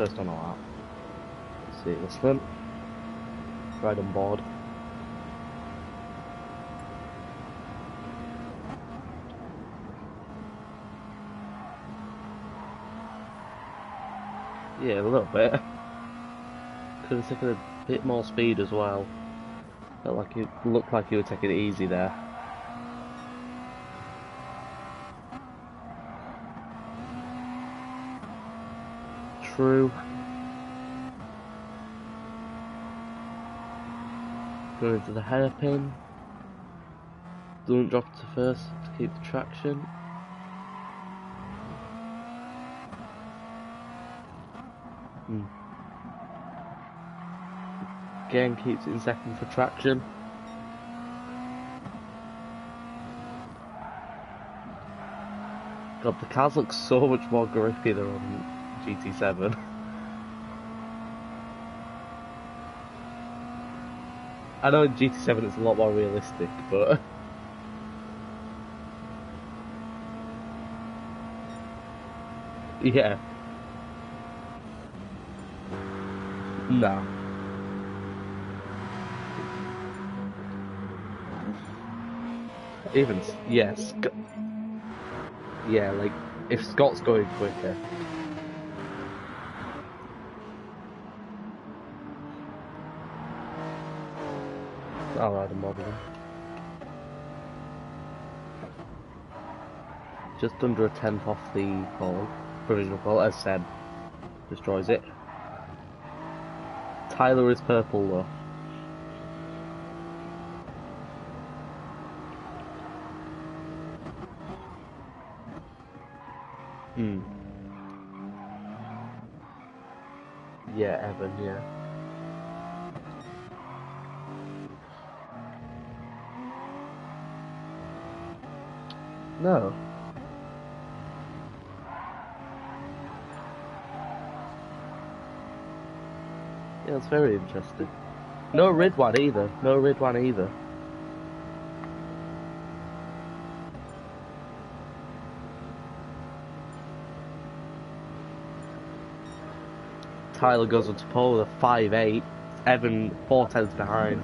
First on a lap. See this then. Right on board. Yeah, a little bit. Could have taken a bit more speed as well. Felt like it looked like you were taking it easy there. True. Going into the hairpin. Don't drop to first to keep the traction. Again keeps it in second for traction. God, the cars look so much more grippy than on GT7. I know in GT7 it's a lot more realistic, but yeah. No. Even, yes. Yeah, like, if Scott's going quicker. I'll ride a model. Just under a tenth off the pole. Provisional pole, as said. Destroys it. Tyler is purple though. Yeah, Evan, yeah. No. Yeah, it's very interesting. No Ridwan either. No Ridwan either. Tyler goes on to pole with a 5.8. Evan 4 tenths behind.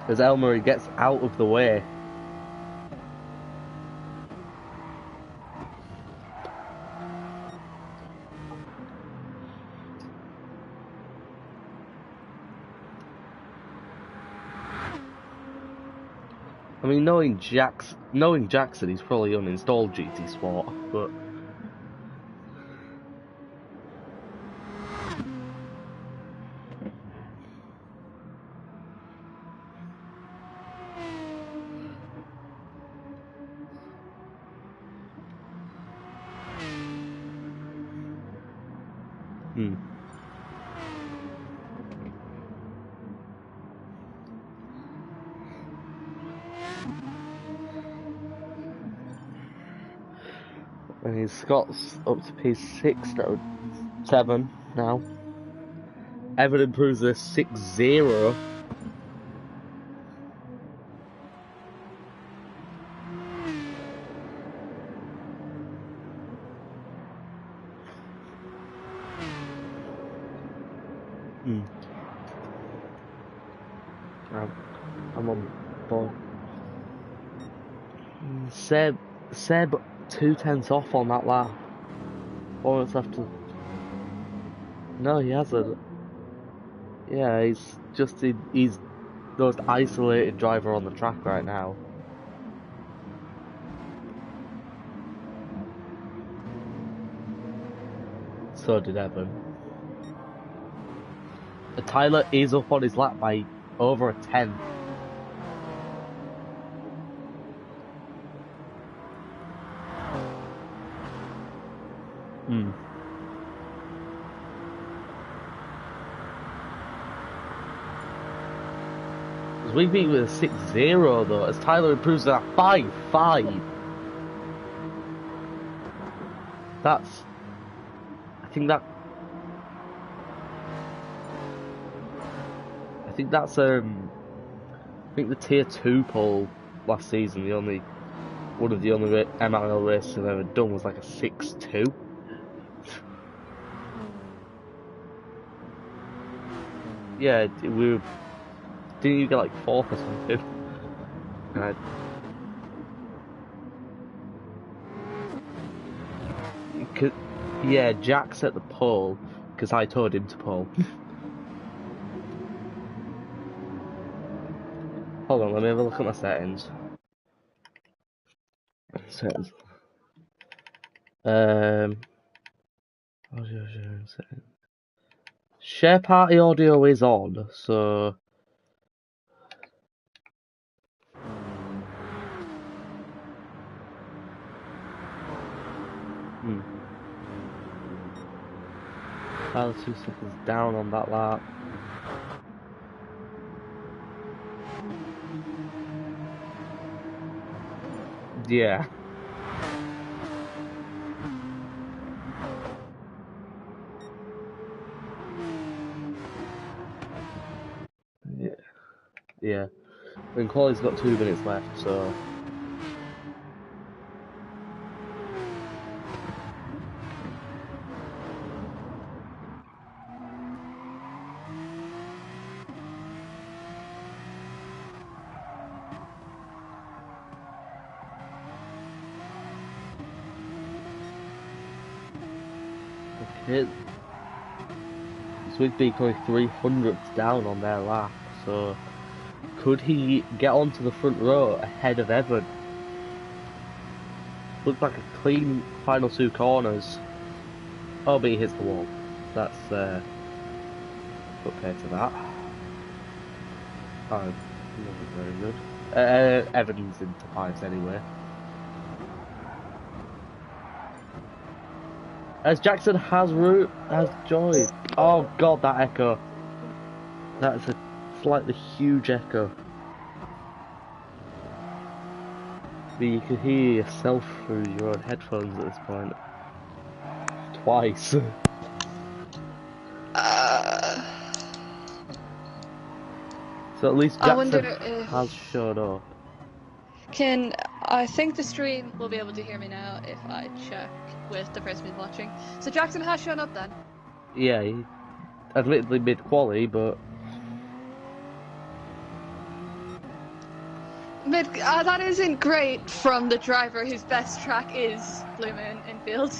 As Elmery gets out of the way. I mean, knowing Jackson, he's probably uninstalled GT Sport, but and Scott's up to P6 now, 7 now. Evan improves to 6.0. I'm on board. Seb 2 tenths off on that lap. 4 minutes left to... No, he hasn't. Yeah, he's the most isolated driver on the track right now. So did Evan. Tyler is up on his lap by over a tenth. We beat with a 6.0 though, as Tyler improves to a 5.5. That's... I think that's I think the tier 2 pole last season, the only one of the only MRL races I've ever done was like a 6-2. Yeah, didn't you get like 4th or something? Right. Yeah, Jack's at the pole because I told him to pole. Hold on, let me have a look at my settings. Settings. Audio sharing settings. Share party audio is on, so. Tyler 2 seconds down on that lap. Yeah. Yeah. And Quali's got 2 minutes left, so. Okay. Swigby going 300ths down on their lap, so. Could he get onto the front row ahead of Evan? Looked like a clean final 2 corners. Oh, but he hits the wall. That's put pay to that. Oh, not very good. Evan's into 5s anyway. As Jackson has joined. Oh god, that echo. That's a slightly huge echo. But you can hear yourself through your own headphones at this point. Twice. So at least Jackson has showed up. I think the stream will be able to hear me now if I check with the person who's watching. So Jackson has shown up then? Yeah, he admittedly mid-quali, but... that isn't great from the driver whose best track is Blue Moon Infield.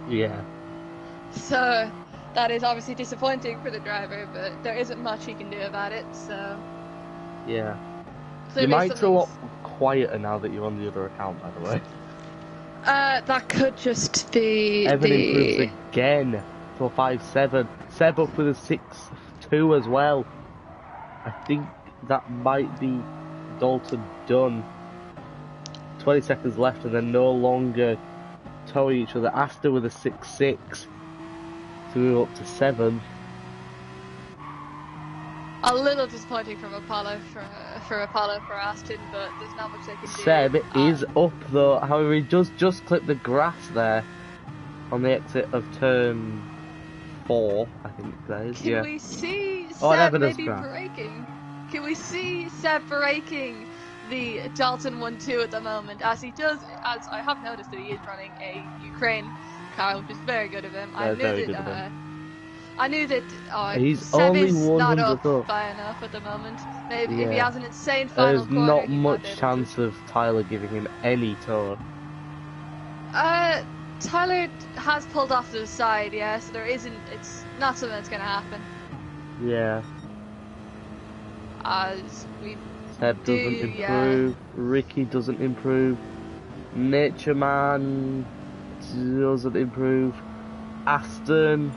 Yeah. So, that is obviously disappointing for the driver, but there isn't much he can do about it, so... Yeah. Clearly Your mic's a lot quieter now that you're on the other account, by the way. That could just be Evan improves again to a 5.7. Seb up with a 6.2 as well. I think that might be Dalton done. 20 seconds left and they're no longer towing each other. Aston with a 6.6 to move up to 7. A little disappointing from Apollo for Aston, but there's not much they can do. Seb is up though, however he does just clip the grass there on the exit of turn 4, I think that is. Can we see Oh, Seb maybe braking? Can we see Seb braking the Dalton 1-2 at the moment, as he does, as I have noticed that he is running a Ukraine car, which is very good of him. I knew that he's Seb only is not up up by enough at the moment. Maybe if he has an insane final there's corner, not much chance of Tyler giving him any tow. Tyler has pulled off to the side, yeah, so it's not something that's going to happen. Yeah. Seb doesn't improve, yeah. Ricky doesn't improve, Nature Man doesn't improve, Aston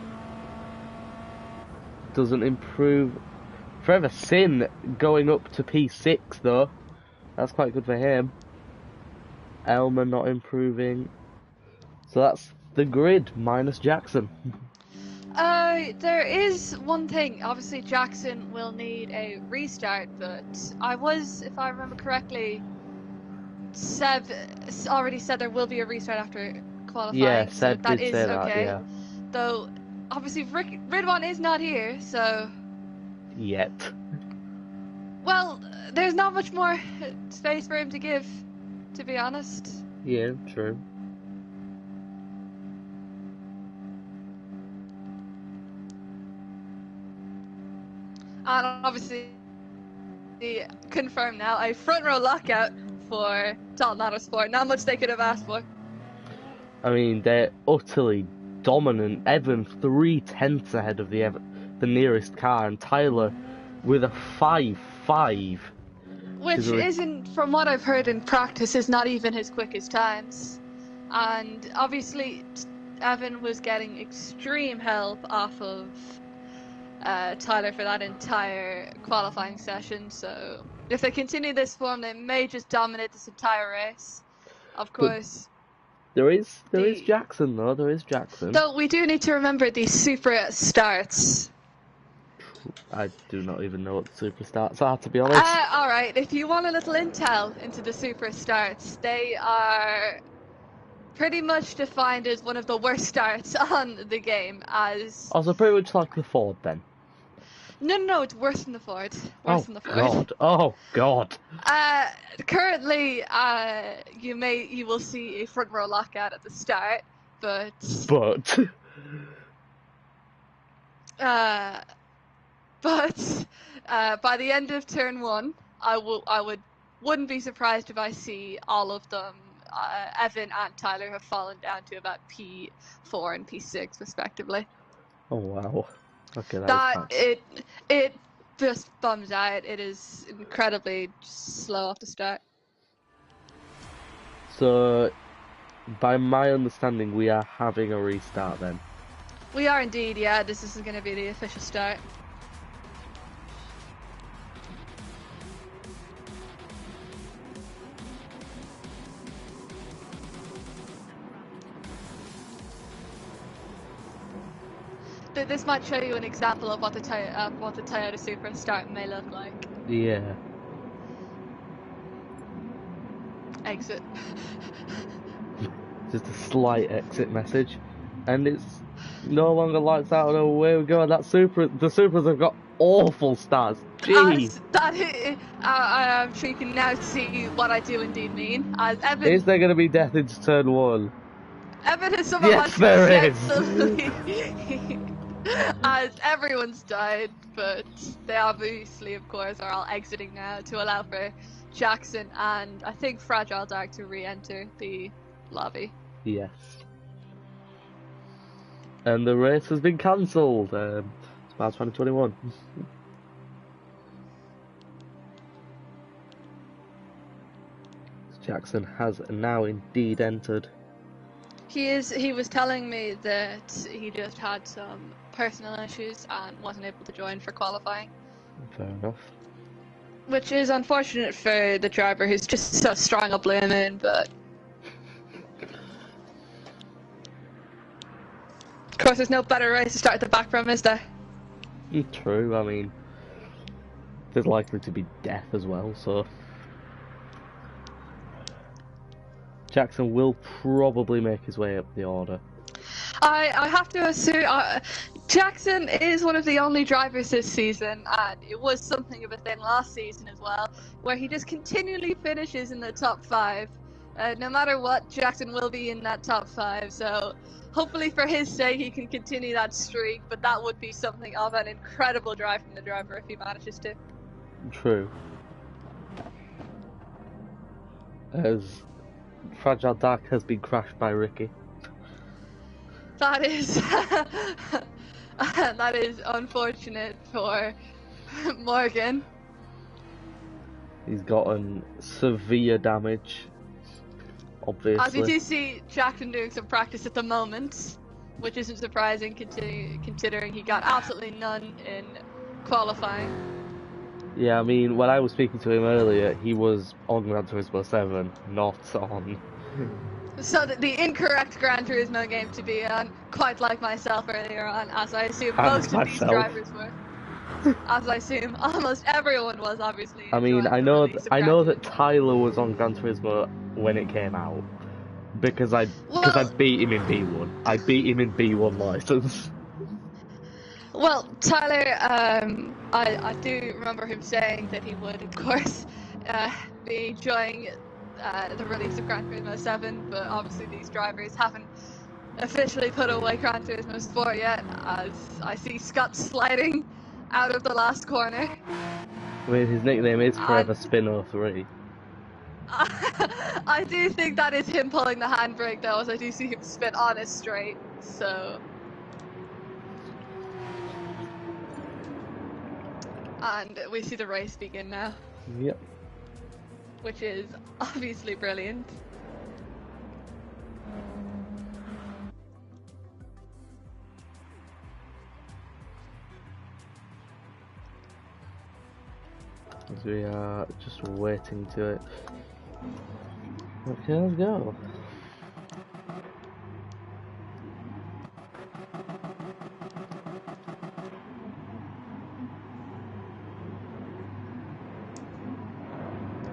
doesn't improve. Forever Sin going up to P6 though, that's quite good for him. Elmer not improving. So that's the grid, minus Jackson. There is one thing. Obviously, Jackson will need a restart, but if I remember correctly, Seb already said there will be a restart after qualifying. Yeah, Seb so that did is say okay. that, yeah. Though, obviously, Ridwan is not here, so... Yet. Well, there's not much more space for him to give. to be honest. Yeah, true. And obviously, confirmed now, a front row lockout for Dalton Autosport. Not much they could have asked for. I mean, they're utterly dominant. Evan 3/10 ahead of the nearest car, and Tyler with a 5.5. Which isn't, from what I've heard in practice, is not even his quickest times. And obviously, Evan was getting extreme help off of Tyler for that entire qualifying session. So if they continue this form, they may just dominate this entire race. Of course. There is Jackson though. There is Jackson. Though we do need to remember the super starts. I do not even know what the super starts are, to be honest. Alright, if you want a little intel into the super starts, they are pretty much defined as one of the worst starts on the game. As also pretty much like the Ford then. No, it's worse than the Ford. Worse than the Ford. God. Oh God. Currently, you will see a front row lockout at the start, but by the end of turn 1, wouldn't be surprised if I see all of them. Evan and Tyler have fallen down to about P4 and P6 respectively. Oh wow. Okay, it just bums out. It is incredibly slow off the start. So, by my understanding, we are having a restart then. We are indeed, yeah. This isn't going to be the official start. This might show you an example of what the Toyota Supra start may look like. Yeah. Exit. Just a slight exit message, and it's no longer lights out. And away we go. The Supras have got awful starts. Jeez. I'm sure you can now see what I do indeed mean. As Evan, is there going to be death into turn 1? Evan has somehow yes, there is. As everyone's died, but they obviously, of course, are all exiting now to allow for Jackson and I think Fragile Dark to re-enter the lobby. Yes. And the race has been cancelled. It's about 2021. Jackson has now indeed entered. He was telling me that he just had some personal issues and wasn't able to join for qualifying. Fair enough. Which is unfortunate for the driver who's just so strong up lemon, but of course there's no better race to start at the back from, is there? True, I mean there's likely to be death as well, so Jackson will probably make his way up the order. I have to assume Jackson is one of the only drivers this season, and it was something of a thing last season as well, where he just continually finishes in the top 5. No matter what, Jackson will be in that top 5, so hopefully for his sake he can continue that streak, but that would be something of an incredible drive from the driver if he manages to. True. As Fragile Dark has been crashed by Ricky. That is that is unfortunate for Morgan. He's gotten severe damage, obviously. As we do see Jackson doing some practice at the moment, which isn't surprising considering he got absolutely none in qualifying. Yeah, I mean, when I was speaking to him earlier, he was on Gran Turismo 7, not on... So the incorrect Gran Turismo game to be on, quite like myself earlier on, as I assume most of these drivers were. As I assume almost everyone was, obviously. I mean, I know that Tyler was on Gran Turismo when it came out, because I beat him in B1. I beat him in B1 license. Well, Tyler, I do remember him saying that he would, of course, be enjoying the release of Gran Turismo 7, but obviously these drivers haven't officially put away Gran Turismo Sport yet, as I see Scott sliding out of the last corner. I mean, his nickname is Forever And Spin 03. I do think that is him pulling the handbrake though, as I do see him spin on his straight, so... And we see the race begin now. Yep. Which is obviously brilliant. As we are just waiting to it. Okay, let's go.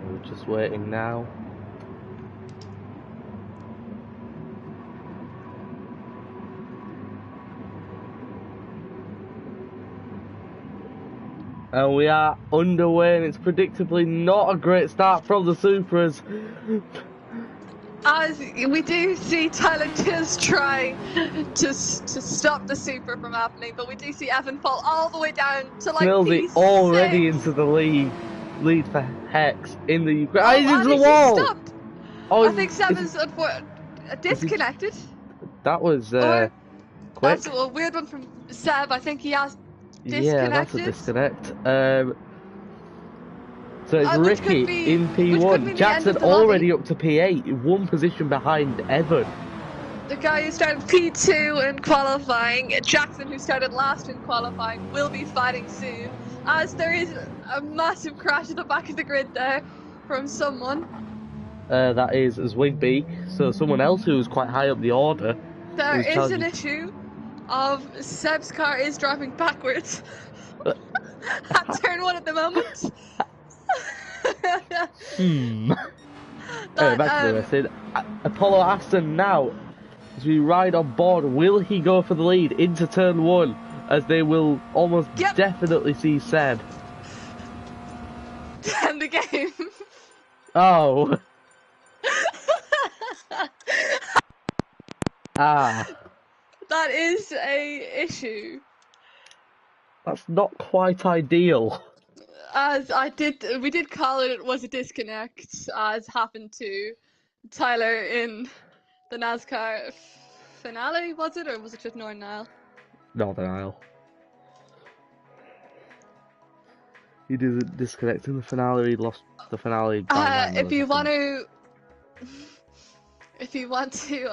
We're just waiting now. And we are underway, and it's predictably not a great start from the Supras. As we do see Tyler just try to stop the Supra from happening, but we do see Evan fall all the way down to like Millsy P6. already into the lead for Hex in the Ukraine. Oh, He's into the and wall! he stopped. Oh, I think Seven's disconnected. That was Or quick. that's a weird one from Seb. I think he has disconnected. Yeah, that's a disconnect. So it's Which could Ricky be- in which could mean P1. the end Jackson of the already lobby. up to P8, one position behind Evan. The guy who started P2 in qualifying, Jackson, who started last in qualifying, will be fighting soon, as there is a massive crash at the back of the grid there from someone. That is Zwigbeak, so someone else who was quite high up the order. There who's is an challenging- issue of Seb's car is driving backwards at turn 1 at the moment. Back to the message. Apollo Aston now, as we ride on board, will he go for the lead into turn 1, as they will almost definitely see Seb. End the game. Oh. That is a issue. That's not quite ideal. As we did call it was a disconnect, as happened to Tyler in the NASCAR finale, was it, or was it just Northern Isle? Northern Isle. He did disconnect in the finale. He lost the finale by 9 If you want milliseconds. to, if you want to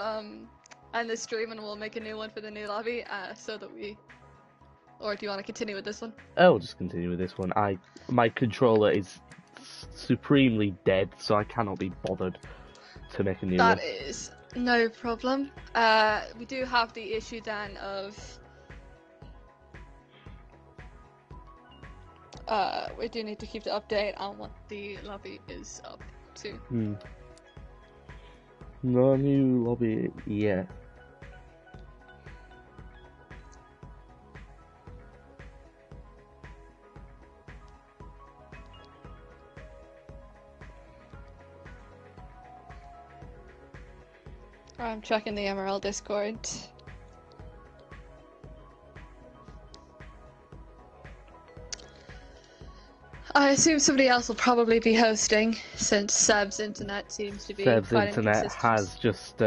end the stream, and we'll make a new one for the new lobby, so that we. Or do you want to continue with this one? I'll just continue with this one. My controller is supremely dead, so I cannot be bothered to make a new one. That is no problem. We do have the issue then of we do need to keep the update on what the lobby is up to. No new lobby yet. I'm checking the MRL Discord. I assume somebody else will probably be hosting, since Seb's internet seems to be Seb's quite internet inconsistent. has just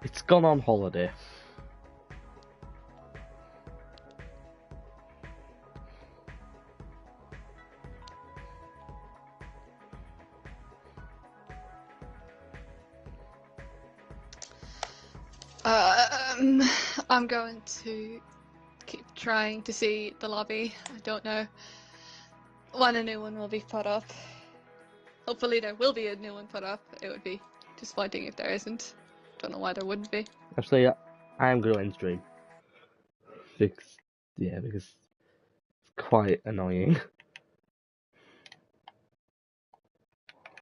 it's gone on holiday. I'm going to keep trying to see the lobby. I don't know when a new one will be put up. Hopefully there will be a new one put up. It would be disappointing if there isn't. Don't know why there wouldn't be. Actually, I am going to end stream because it's quite annoying.